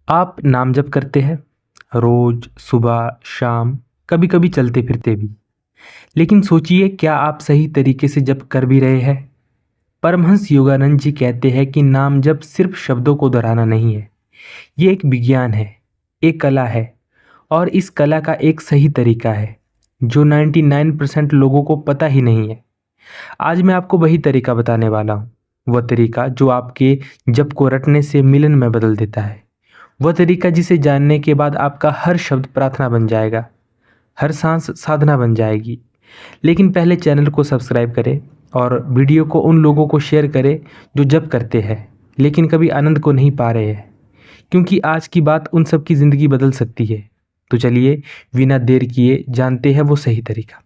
आप नाम जप करते हैं रोज सुबह शाम, कभी कभी चलते फिरते भी। लेकिन सोचिए, क्या आप सही तरीके से जप कर भी रहे हैं? परमहंस योगानंद जी कहते हैं कि नाम जप सिर्फ शब्दों को दोहराना नहीं है, ये एक विज्ञान है, एक कला है। और इस कला का एक सही तरीका है जो 99% लोगों को पता ही नहीं है। आज मैं आपको वही तरीका बताने वाला हूँ। वह तरीका जो आपके जप को रटने से मिलन में बदल देता है। वह तरीका जिसे जानने के बाद आपका हर शब्द प्रार्थना बन जाएगा, हर सांस साधना बन जाएगी। लेकिन पहले चैनल को सब्सक्राइब करें और वीडियो को उन लोगों को शेयर करें जो जप करते हैं लेकिन कभी आनंद को नहीं पा रहे हैं, क्योंकि आज की बात उन सब की ज़िंदगी बदल सकती है। तो चलिए, बिना देर किए जानते हैं वो सही तरीका।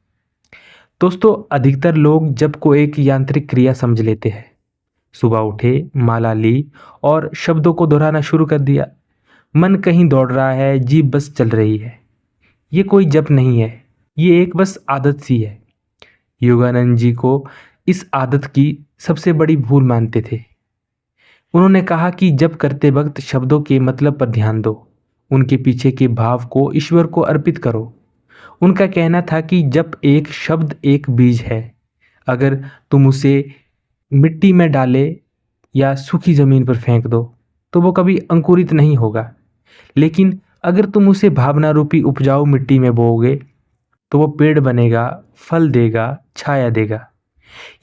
दोस्तों, अधिकतर लोग जप को एक यांत्रिक क्रिया समझ लेते हैं। सुबह उठे, माला ली और शब्दों को दोहराना शुरू कर दिया। मन कहीं दौड़ रहा है, जीभ बस चल रही है। ये कोई जप नहीं है, ये एक बस आदत सी है। योगानंद जी को इस आदत की सबसे बड़ी भूल मानते थे। उन्होंने कहा कि जप करते वक्त शब्दों के मतलब पर ध्यान दो, उनके पीछे के भाव को ईश्वर को अर्पित करो। उनका कहना था कि जप एक शब्द एक बीज है। अगर तुम उसे मिट्टी में डाले या सूखी जमीन पर फेंक दो तो वो कभी अंकुरित नहीं होगा। लेकिन अगर तुम उसे भावना रूपी उपजाऊ मिट्टी में बोओगे तो वो पेड़ बनेगा, फल देगा, छाया देगा।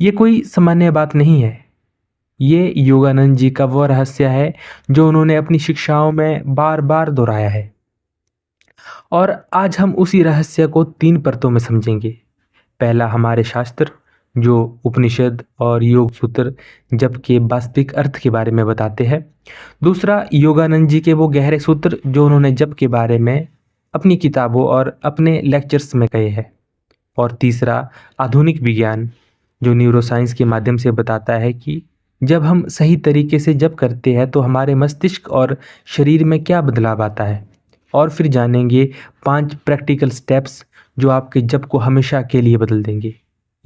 ये कोई सामान्य बात नहीं है। ये योगानंद जी का वो रहस्य है जो उन्होंने अपनी शिक्षाओं में बार बार दोहराया है। और आज हम उसी रहस्य को 3 परतों में समझेंगे। पहला, हमारे शास्त्र जो उपनिषद और योग सूत्र जप के वास्तविक अर्थ के बारे में बताते हैं। दूसरा, योगानंद जी के वो गहरे सूत्र जो उन्होंने जप के बारे में अपनी किताबों और अपने लेक्चर्स में कहे हैं। और तीसरा, आधुनिक विज्ञान जो न्यूरोसाइंस के माध्यम से बताता है कि जब हम सही तरीके से जप करते हैं तो हमारे मस्तिष्क और शरीर में क्या बदलाव आता है। और फिर जानेंगे 5 प्रैक्टिकल स्टेप्स जो आपके जप को हमेशा के लिए बदल देंगे।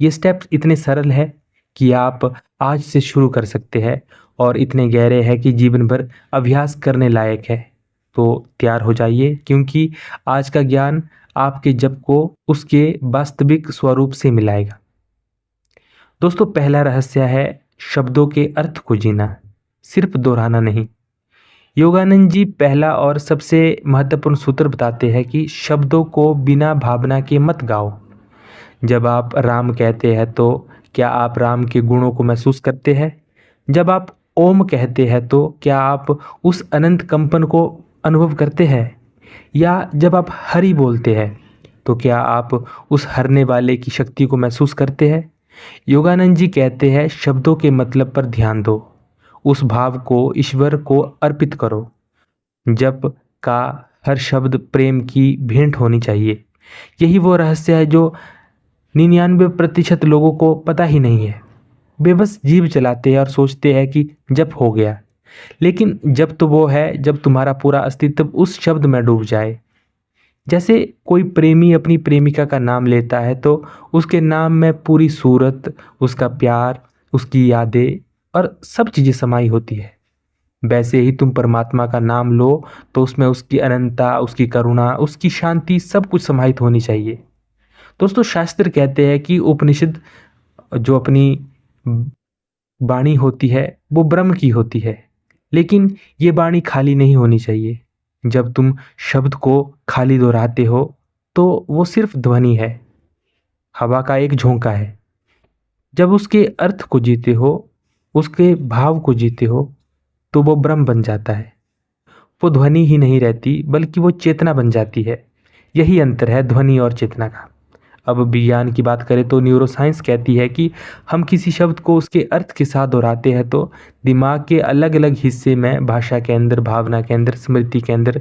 ये स्टेप्स इतने सरल है कि आप आज से शुरू कर सकते हैं और इतने गहरे हैं कि जीवन भर अभ्यास करने लायक है। तो तैयार हो जाइए, क्योंकि आज का ज्ञान आपके जप को उसके वास्तविक स्वरूप से मिलाएगा। दोस्तों, पहला रहस्य है शब्दों के अर्थ को जीना, सिर्फ दोहराना नहीं। योगानंद जी पहला और सबसे महत्वपूर्ण सूत्र बताते हैं कि शब्दों को बिना भावना के मत गाओ। जब आप राम कहते हैं तो क्या आप राम के गुणों को महसूस करते हैं? जब आप ओम कहते हैं तो क्या आप उस अनंत कंपन को अनुभव करते हैं? या जब आप हरि बोलते हैं तो क्या आप उस हरने वाले की शक्ति को महसूस करते हैं? योगानंद जी कहते हैं, शब्दों के मतलब पर ध्यान दो, उस भाव को ईश्वर को अर्पित करो। जप का हर शब्द प्रेम की भेंट होनी चाहिए। यही वो रहस्य है जो 99% लोगों को पता ही नहीं है। वे बस जीभ चलाते हैं और सोचते हैं कि जप हो गया। लेकिन जप तो वो है जब तुम्हारा पूरा अस्तित्व उस शब्द में डूब जाए। जैसे कोई प्रेमी अपनी प्रेमिका का नाम लेता है तो उसके नाम में पूरी सूरत, उसका प्यार, उसकी यादें और सब चीज़ें समाई होती है। वैसे ही तुम परमात्मा का नाम लो तो उसमें उसकी अनंतता, उसकी करुणा, उसकी शांति सब कुछ समाहित होनी चाहिए। दोस्तों, शास्त्र कहते हैं कि उपनिषद जो अपनी वाणी होती है वो ब्रह्म की होती है। लेकिन ये वाणी खाली नहीं होनी चाहिए। जब तुम शब्द को खाली दोहराते हो तो वो सिर्फ ध्वनि है, हवा का एक झोंका है। जब उसके अर्थ को जीते हो, उसके भाव को जीते हो, तो वो ब्रह्म बन जाता है। वो ध्वनि ही नहीं रहती बल्कि वो चेतना बन जाती है। यही अंतर है ध्वनि और चेतना का। अब विज्ञान की बात करें तो न्यूरोसाइंस कहती है कि हम किसी शब्द को उसके अर्थ के साथ दोहराते हैं तो दिमाग के अलग अलग हिस्से में, भाषा के अंदर, भावना के अंदर, स्मृति के अंदर,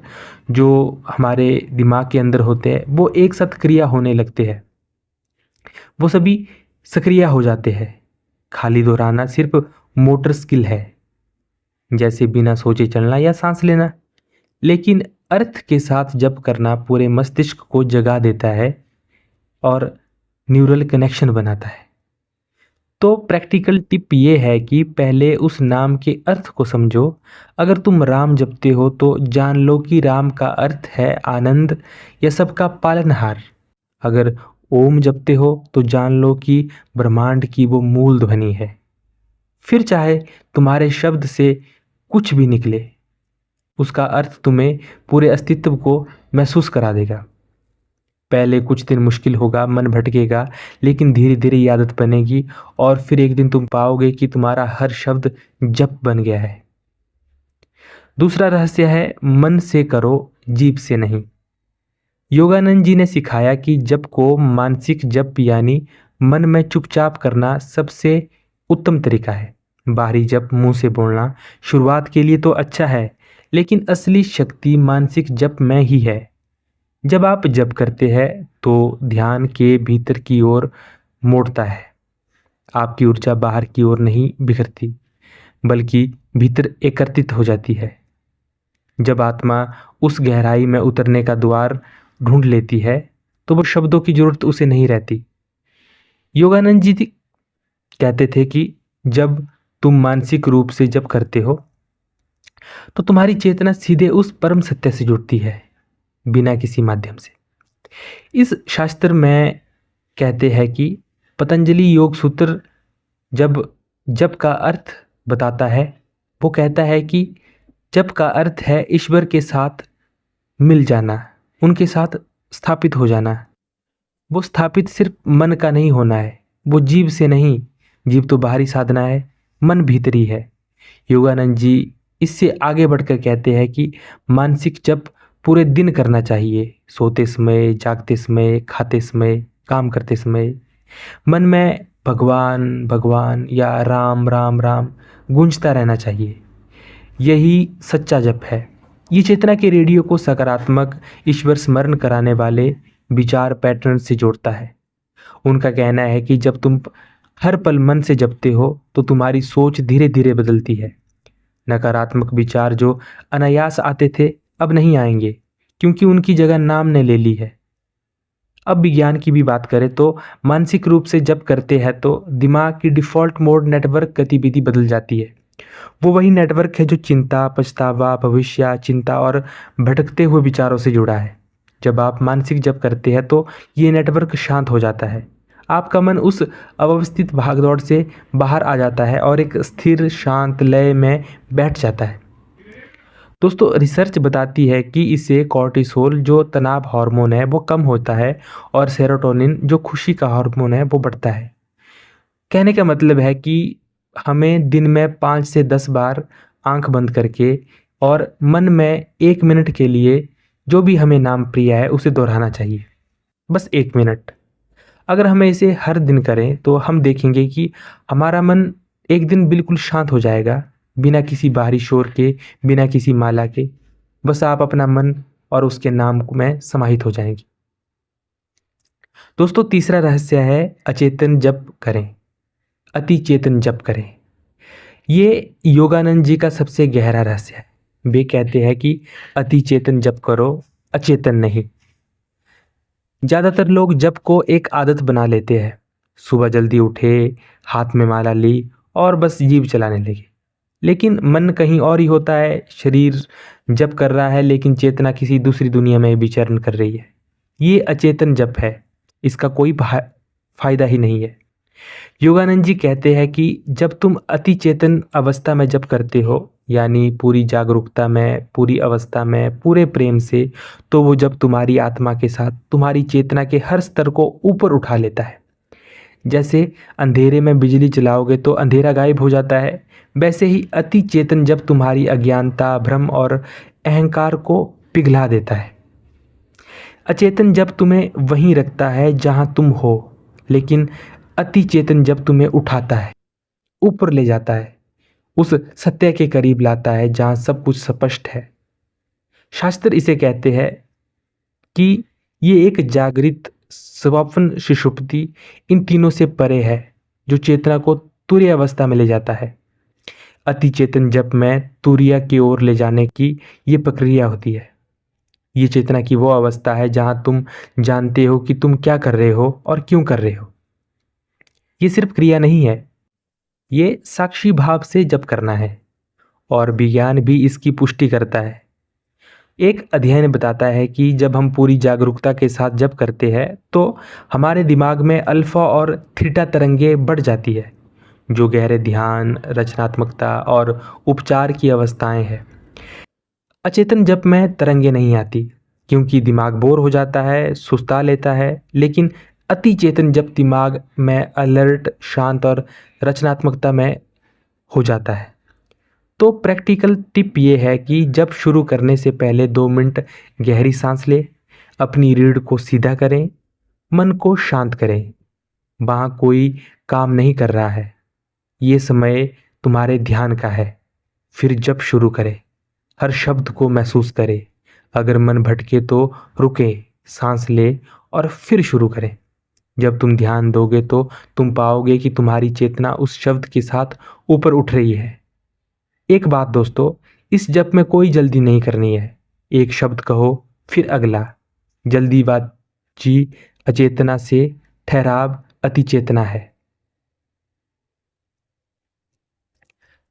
जो हमारे दिमाग के अंदर होते हैं वो एक साथ क्रिया होने लगते हैं। वो सभी सक्रिय हो जाते हैं। खाली दोहराना सिर्फ मोटर स्किल है, जैसे बिना सोचे चलना या सांस लेना। लेकिन अर्थ के साथ जप करना पूरे मस्तिष्क को जगा देता है और न्यूरल कनेक्शन बनाता है। तो प्रैक्टिकल टिप ये है कि पहले उस नाम के अर्थ को समझो। अगर तुम राम जपते हो तो जान लो कि राम का अर्थ है आनंद या सबका पालनहार। अगर ओम जपते हो तो जान लो कि ब्रह्मांड की वो मूल ध्वनि है। फिर चाहे तुम्हारे शब्द से कुछ भी निकले, उसका अर्थ तुम्हें पूरे अस्तित्व को महसूस करा देगा। पहले कुछ दिन मुश्किल होगा, मन भटकेगा, लेकिन धीरे धीरे ये आदत बनेगी और फिर एक दिन तुम पाओगे कि तुम्हारा हर शब्द जप बन गया है। दूसरा रहस्य है मन से करो, जीभ से नहीं। योगानंद जी ने सिखाया कि जप को मानसिक जप यानी मन में चुपचाप करना सबसे उत्तम तरीका है। बाहरी जप मुंह से बोलना शुरुआत के लिए तो अच्छा है, लेकिन असली शक्ति मानसिक जप में ही है। जब आप जप करते हैं तो ध्यान के भीतर की ओर मोड़ता है। आपकी ऊर्जा बाहर की ओर नहीं बिखरती, बल्कि भीतर एकत्रित हो जाती है। जब आत्मा उस गहराई में उतरने का द्वार ढूंढ लेती है तो वो शब्दों की जरूरत उसे नहीं रहती। योगानंद जी कहते थे कि जब तुम मानसिक रूप से जप करते हो तो तुम्हारी चेतना सीधे उस परम सत्य से जुड़ती है, बिना किसी माध्यम से। इस शास्त्र में कहते हैं कि पतंजलि योग सूत्र जब जप का अर्थ बताता है, वो कहता है कि जप का अर्थ है ईश्वर के साथ मिल जाना, उनके साथ स्थापित हो जाना। वो स्थापित सिर्फ मन का नहीं होना है, वो जीव से नहीं। जीव तो बाहरी साधना है, मन भीतरी है। योगानंद जी इससे आगे बढ़कर कहते हैं कि मानसिक जप पूरे दिन करना चाहिए, सोते समय, जागते समय, खाते समय, काम करते समय। मन में भगवान भगवान या राम राम राम गूंजता रहना चाहिए। यही सच्चा जप है। ये चेतना के रेडियो को सकारात्मक ईश्वर स्मरण कराने वाले विचार पैटर्न से जोड़ता है। उनका कहना है कि जब तुम हर पल मन से जपते हो तो तुम्हारी सोच धीरे धीरे बदलती है। नकारात्मक विचार जो अनायास आते थे अब नहीं आएंगे, क्योंकि उनकी जगह नाम ने ले ली है। अब विज्ञान की भी बात करें तो मानसिक रूप से जब करते हैं तो दिमाग की डिफ़ॉल्ट मोड नेटवर्क गतिविधि बदल जाती है। वो वही नेटवर्क है जो चिंता, पछतावा, भविष्य चिंता और भटकते हुए विचारों से जुड़ा है। जब आप मानसिक जप करते हैं तो ये नेटवर्क शांत हो जाता है। आपका मन उस अव्यवस्थित भागदौड़ से बाहर आ जाता है और एक स्थिर शांत लय में बैठ जाता है। दोस्तों, रिसर्च बताती है कि इससे कॉर्टिसोल जो तनाव हार्मोन है वो कम होता है और सेरोटोनिन जो खुशी का हार्मोन है वो बढ़ता है। कहने का मतलब है कि हमें दिन में 5 से 10 बार आंख बंद करके और मन में 1 मिनट के लिए जो भी हमें नाम प्रिय है उसे दोहराना चाहिए। बस 1 मिनट। अगर हम इसे हर दिन करें तो हम देखेंगे कि हमारा मन एक दिन बिल्कुल शांत हो जाएगा, बिना किसी बाहरी शोर के, बिना किसी माला के। बस आप अपना मन और उसके नाम में समाहित हो जाएंगे। दोस्तों, तीसरा रहस्य है अचेतन जप करें, अति चेतन जप करें। ये योगानंद जी का सबसे गहरा रहस्य है। वे कहते हैं कि अति चेतन जप करो, अचेतन नहीं। ज़्यादातर लोग जप को एक आदत बना लेते हैं। सुबह जल्दी उठे, हाथ में माला ली और बस जीभ चलाने लगे। लेकिन मन कहीं और ही होता है। शरीर जप कर रहा है लेकिन चेतना किसी दूसरी दुनिया में विचरण कर रही है। ये अचेतन जप है, इसका कोई फायदा ही नहीं है। योगानंद जी कहते हैं कि जब तुम अति चेतन अवस्था में जप करते हो, यानी पूरी जागरूकता में, पूरी अवस्था में, पूरे प्रेम से, तो वो जब तुम्हारी आत्मा के साथ तुम्हारी चेतना के हर स्तर को ऊपर उठा लेता है। जैसे अंधेरे में बिजली जलाओगे तो अंधेरा गायब हो जाता है, वैसे ही अति चेतन जब तुम्हारी अज्ञानता, भ्रम और अहंकार को पिघला देता है। अचेतन जब तुम्हें वहीं रखता है जहां तुम हो, लेकिन अति चेतन जब तुम्हें उठाता है, ऊपर ले जाता है, उस सत्य के करीब लाता है जहां सब कुछ स्पष्ट है। शास्त्र इसे कहते हैं कि ये एक जागृत स्वप्न सुषुप्ति इन तीनों से परे है, जो चेतना को तुरीय अवस्था में ले जाता है। अति चेतन जप में तुरीय की ओर ले जाने की ये प्रक्रिया होती है। ये चेतना की वो अवस्था है जहां तुम जानते हो कि तुम क्या कर रहे हो और क्यों कर रहे हो। ये सिर्फ क्रिया नहीं है, ये साक्षी भाव से जप करना है और विज्ञान भी इसकी पुष्टि करता है। एक अध्ययन बताता है कि जब हम पूरी जागरूकता के साथ जप करते हैं तो हमारे दिमाग में अल्फा और थीटा तरंगें बढ़ जाती है, जो गहरे ध्यान, रचनात्मकता और उपचार की अवस्थाएं हैं। अचेतन जप में तरंगे नहीं आती क्योंकि दिमाग बोर हो जाता है, सुस्ता लेता है, लेकिन अति चेतन जब दिमाग में अलर्ट, शांत और रचनात्मकता में हो जाता है। तो प्रैक्टिकल टिप ये है कि जब शुरू करने से पहले 2 मिनट गहरी सांस ले, अपनी रीढ़ को सीधा करें, मन को शांत करें। वहाँ कोई काम नहीं कर रहा है, ये समय तुम्हारे ध्यान का है। फिर जब शुरू करें, हर शब्द को महसूस करें। अगर मन भटके तो रुके, सांस ले और फिर शुरू करें। जब तुम ध्यान दोगे तो तुम पाओगे कि तुम्हारी चेतना उस शब्द के साथ ऊपर उठ रही है। एक बात दोस्तों, इस जप में कोई जल्दी नहीं करनी है। एक शब्द कहो फिर अगला। जल्दीबाजी अचेतना से, ठहराव अति चेतना है।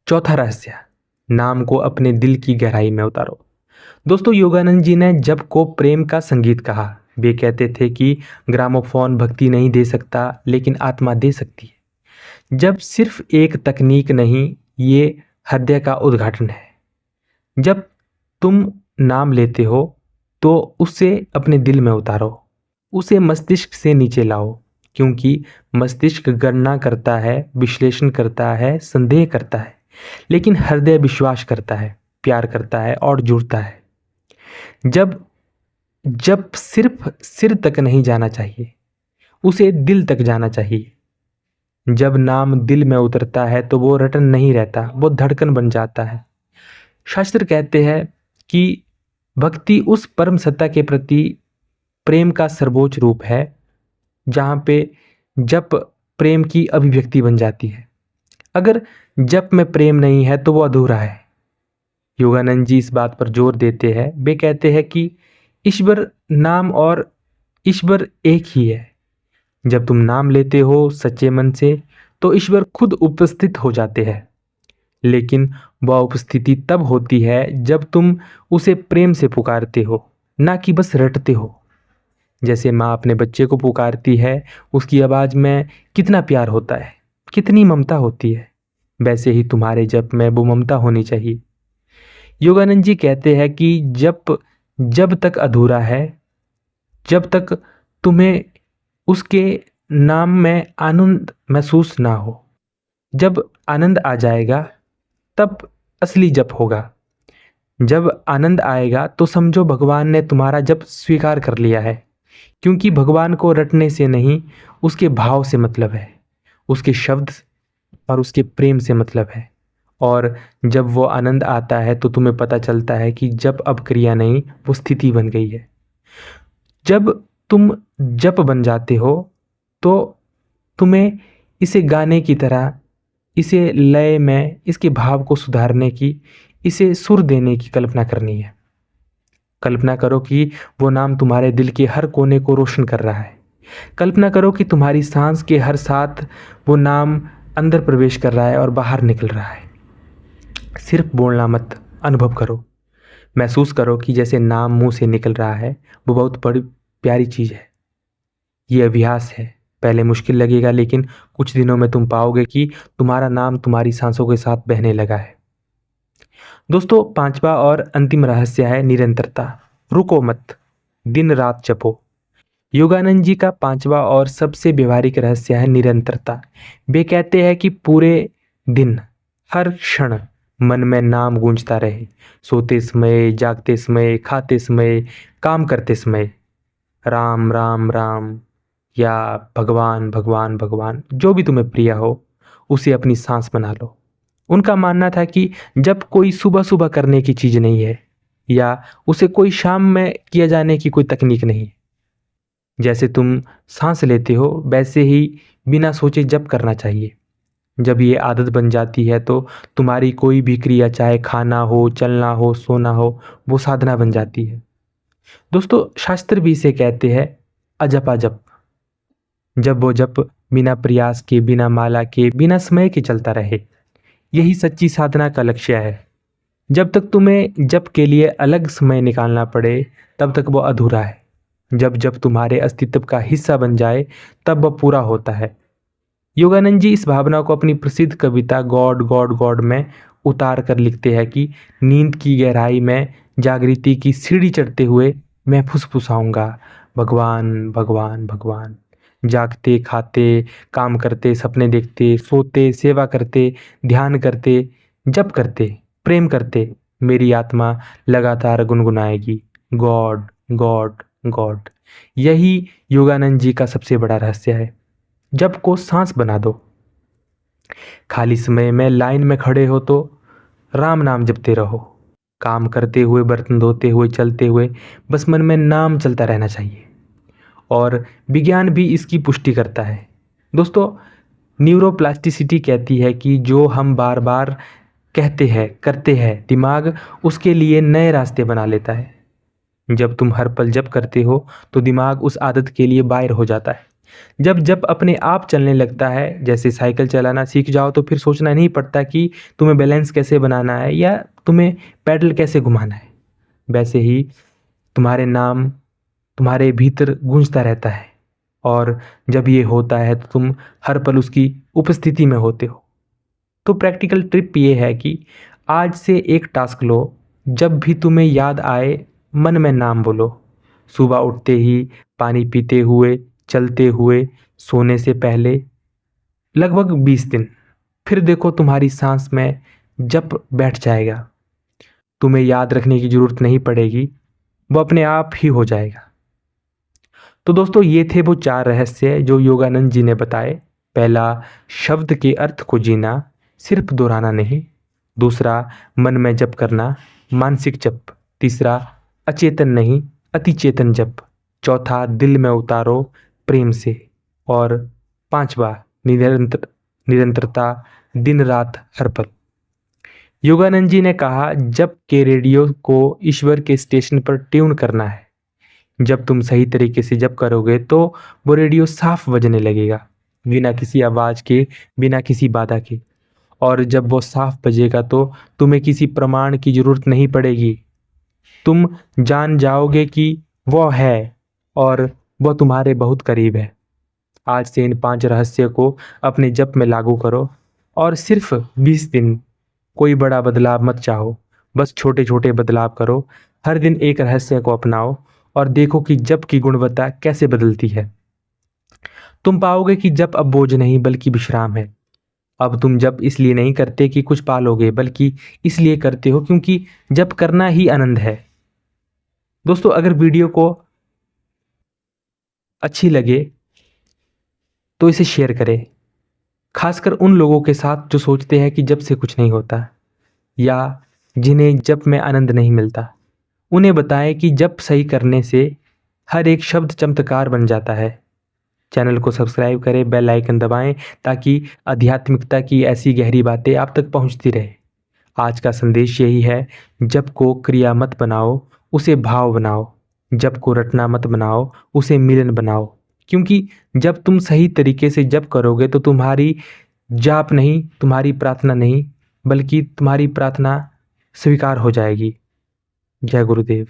चौथा रहस्य, नाम को अपने दिल की गहराई में उतारो। दोस्तों, योगानंद जी ने जप को प्रेम का संगीत कहा। वे कहते थे कि ग्रामोफोन भक्ति नहीं दे सकता, लेकिन आत्मा दे सकती है। जब सिर्फ एक तकनीक नहीं, ये हृदय का उद्घाटन है। जब तुम नाम लेते हो तो उसे अपने दिल में उतारो, उसे मस्तिष्क से नीचे लाओ, क्योंकि मस्तिष्क गणना करता है, विश्लेषण करता है, संदेह करता है, लेकिन हृदय विश्वास करता है, प्यार करता है और जुड़ता है। जब जब सिर्फ सिर तक नहीं जाना चाहिए, उसे दिल तक जाना चाहिए। जब नाम दिल में उतरता है तो वो रटन नहीं रहता, वो धड़कन बन जाता है। शास्त्र कहते हैं कि भक्ति उस परम सत्ता के प्रति प्रेम का सर्वोच्च रूप है, जहाँ पे जप प्रेम की अभिव्यक्ति बन जाती है। अगर जप में प्रेम नहीं है तो वो अधूरा है। योगानंद जी इस बात पर जोर देते हैं। वे कहते हैं कि ईश्वर नाम और ईश्वर एक ही है। जब तुम नाम लेते हो सच्चे मन से तो ईश्वर खुद उपस्थित हो जाते हैं, लेकिन वह उपस्थिति तब होती है जब तुम उसे प्रेम से पुकारते हो, ना कि बस रटते हो। जैसे माँ अपने बच्चे को पुकारती है, उसकी आवाज़ में कितना प्यार होता है, कितनी ममता होती है, वैसे ही तुम्हारे जप में वो ममता होनी चाहिए। योगानंद जी कहते हैं कि जब तक अधूरा है, जब तक तुम्हें उसके नाम में आनंद महसूस ना हो, जब आनंद आ जाएगा तब असली जप होगा। जब आनंद आएगा तो समझो भगवान ने तुम्हारा जप स्वीकार कर लिया है, क्योंकि भगवान को रटने से नहीं, उसके भाव से मतलब है, उसके शब्द और उसके प्रेम से मतलब है। और जब वो आनंद आता है तो तुम्हें पता चलता है कि जप अब क्रिया नहीं, वो स्थिति बन गई है। जब तुम जप बन जाते हो तो तुम्हें इसे गाने की तरह, इसे लय में, इसके भाव को सुधारने की, इसे सुर देने की कल्पना करनी है। कल्पना करो कि वो नाम तुम्हारे दिल के हर कोने को रोशन कर रहा है। कल्पना करो कि तुम्हारी सांस के हर साथ वो नाम अंदर प्रवेश कर रहा है और बाहर निकल रहा है। सिर्फ बोलना मत, अनुभव करो। महसूस करो कि जैसे नाम मुंह से निकल रहा है, वो बहुत बड़ी प्यारी चीज़ है। ये अभ्यास है, पहले मुश्किल लगेगा, लेकिन कुछ दिनों में तुम पाओगे कि तुम्हारा नाम तुम्हारी सांसों के साथ बहने लगा है। दोस्तों, पांचवा और अंतिम रहस्य है निरंतरता। रुको मत, दिन रात जपो। योगानंद जी का पांचवा और सबसे व्यवहारिक रहस्य है निरंतरता। वे कहते हैं कि पूरे दिन, हर क्षण मन में नाम गूंजता रहे। सोते समय, जागते समय, खाते समय, काम करते समय। राम राम राम या भगवान भगवान भगवान, जो भी तुम्हें प्रिय हो, उसे अपनी सांस बना लो। उनका मानना था कि जब कोई सुबह सुबह करने की चीज़ नहीं है, या उसे कोई शाम में किया जाने की कोई तकनीक नहीं है। जैसे तुम सांस लेते हो, वैसे ही बिना सोचे जप करना चाहिए। जब ये आदत बन जाती है तो तुम्हारी कोई भी क्रिया, चाहे खाना हो, चलना हो, सोना हो, वो साधना बन जाती है। दोस्तों, शास्त्र भी इसे कहते हैं अजपा जप। जब वो जप बिना प्रयास के, बिना माला के, बिना समय के चलता रहे। यही सच्ची साधना का लक्ष्य है। जब तक तुम्हें जप के लिए अलग समय निकालना पड़े, तब तक वो अधूरा है। जब जब तुम्हारे अस्तित्व का हिस्सा बन जाए, तब वह पूरा होता है। योगानंद जी इस भावना को अपनी प्रसिद्ध कविता गॉड गॉड गॉड में उतार कर लिखते हैं कि नींद की गहराई में जागृति की सीढ़ी चढ़ते हुए मैं फुसफुसाऊंगा, भगवान भगवान भगवान। जागते, खाते, काम करते, सपने देखते, सोते, सेवा करते, ध्यान करते, जप करते, प्रेम करते, मेरी आत्मा लगातार गुनगुनाएगी, गॉड गॉड गॉड। यही योगानंद जी का सबसे बड़ा रहस्य है। जप को सांस बना दो। खाली समय में लाइन में खड़े हो तो राम नाम जपते रहो। काम करते हुए, बर्तन धोते हुए, चलते हुए बस मन में नाम चलता रहना चाहिए। और विज्ञान भी इसकी पुष्टि करता है। दोस्तों, न्यूरोप्लास्टिसिटी कहती है कि जो हम बार बार कहते हैं, करते हैं, दिमाग उसके लिए नए रास्ते बना लेता है। जब तुम हर पल जप करते हो तो दिमाग उस आदत के लिए बाहर हो जाता है। जब जप अपने आप चलने लगता है, जैसे साइकिल चलाना सीख जाओ तो फिर सोचना नहीं पड़ता कि तुम्हें बैलेंस कैसे बनाना है या तुम्हें पैडल कैसे घुमाना है। वैसे ही तुम्हारे नाम तुम्हारे भीतर गूंजता रहता है। और जब ये होता है तो तुम हर पल उसकी उपस्थिति में होते हो। तो प्रैक्टिकल ट्रिप ये है कि आज से एक टास्क लो। जब भी तुम्हें याद आए, मन में नाम बोलो। सुबह उठते ही, पानी पीते हुए, चलते हुए, सोने से पहले, लगभग 20 दिन। फिर देखो तुम्हारी सांस में जप बैठ जाएगा। तुम्हें याद रखने की जरूरत नहीं पड़ेगी, वो अपने आप ही हो जाएगा। तो दोस्तों, ये थे वो 4 रहस्य जो योगानंद जी ने बताए। पहला, शब्द के अर्थ को जीना, सिर्फ दोहराना नहीं। दूसरा, मन में जप करना, मानसिक जप। तीसरा, अचेतन नहीं, अतिचेतन जप। चौथा, दिल में उतारो, प्रेम से। और पांचवा, निरंतरता, दिन रात हर पल। योगानंद जी ने कहा, जप के रेडियो को ईश्वर के स्टेशन पर ट्यून करना है। जब तुम सही तरीके से जप करोगे तो वो रेडियो साफ बजने लगेगा, बिना किसी आवाज के, बिना किसी बाधा के। और जब वो साफ बजेगा तो तुम्हें किसी प्रमाण की जरूरत नहीं पड़ेगी। तुम जान जाओगे कि वो है और वो तुम्हारे बहुत करीब है। आज से इन 5 रहस्य को अपने जप में लागू करो और सिर्फ 20 दिन। कोई बड़ा बदलाव मत चाहो, बस छोटे छोटे बदलाव करो। हर दिन एक रहस्य को अपनाओ और देखो कि जप की गुणवत्ता कैसे बदलती है। तुम पाओगे कि जप अब बोझ नहीं बल्कि विश्राम है। अब तुम जप इसलिए नहीं करते कि कुछ पालोगे, बल्कि इसलिए करते हो क्योंकि जप करना ही आनंद है। दोस्तों, अगर वीडियो को अच्छी लगे तो इसे शेयर करें, खासकर उन लोगों के साथ जो सोचते हैं कि जप से कुछ नहीं होता या जिन्हें जप में आनंद नहीं मिलता। उन्हें बताएं कि जप सही करने से हर एक शब्द चमत्कार बन जाता है। चैनल को सब्सक्राइब करें, बेल आइकन दबाएं ताकि आध्यात्मिकता की ऐसी गहरी बातें आप तक पहुंचती रहे। आज का संदेश यही है, जप को क्रिया मत बनाओ, उसे भाव बनाओ। जप को रटना मत बनाओ, उसे मिलन बनाओ। क्योंकि जब तुम सही तरीके से जप करोगे तो तुम्हारी जाप नहीं, तुम्हारी प्रार्थना नहीं, बल्कि तुम्हारी प्रार्थना स्वीकार हो जाएगी। जय गुरुदेव।